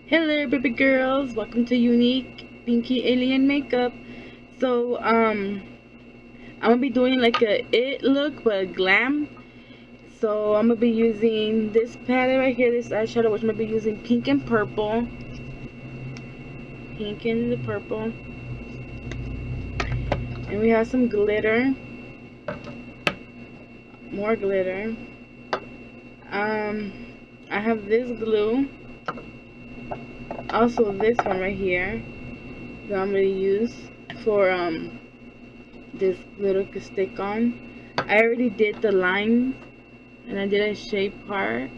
Hello baby girls, welcome to Unique Pinky Alien Makeup. So I'm gonna be doing like a it look but glam. So I'm gonna be using this palette right here, this eyeshadow, which I'm gonna be using pink and purple. Pink and the purple. And we have some glitter. More glitter. I have this glue. Also this one right here that I'm gonna use for this glitter to stick on. I already did the lines and I did a shape part.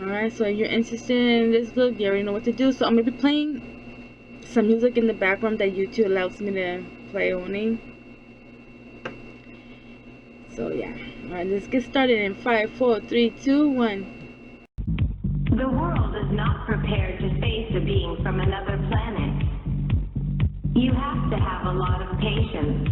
Alright, so if you're interested in this look, you already know what to do. So I'm gonna be playing some music in the background that YouTube allows me to play only. So yeah, alright, let's get started in 5, 4, 3, 2, 1. The world is not prepared to face a being from another planet. You have to have a lot of patience.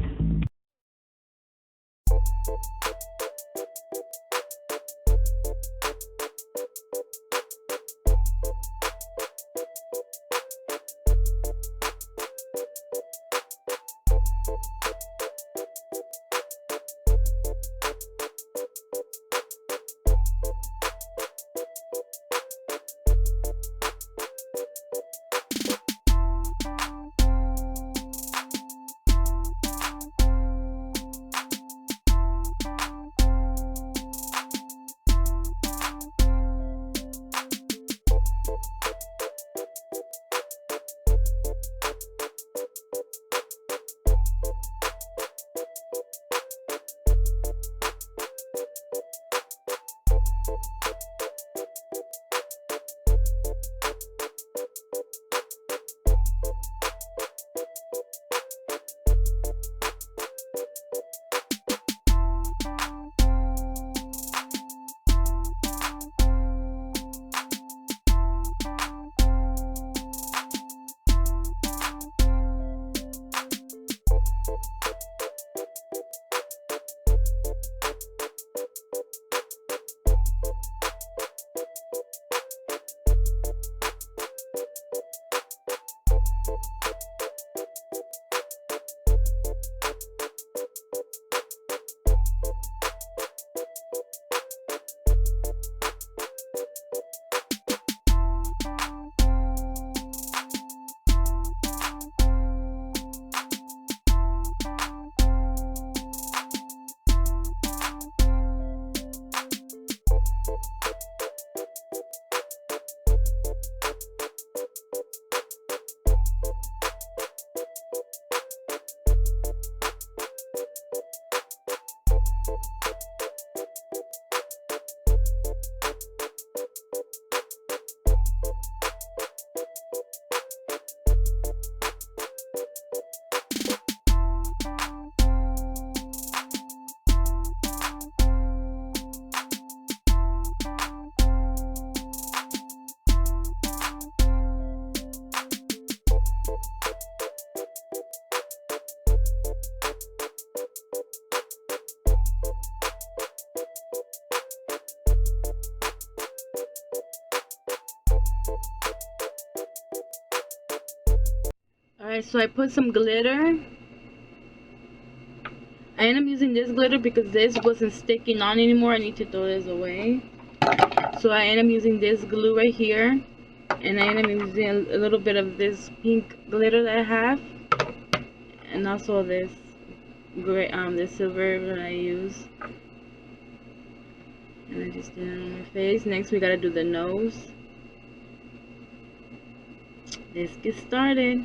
Alright, so I put some glitter. I end up using this glitter because this wasn't sticking on anymore. I need to throw this away. So I end up using this glue right here. And I end up using a little bit of this pink glitter that I have. And also this gray, this silver that I use. And I just did it on my face. Next we gotta do the nose. Let's get started.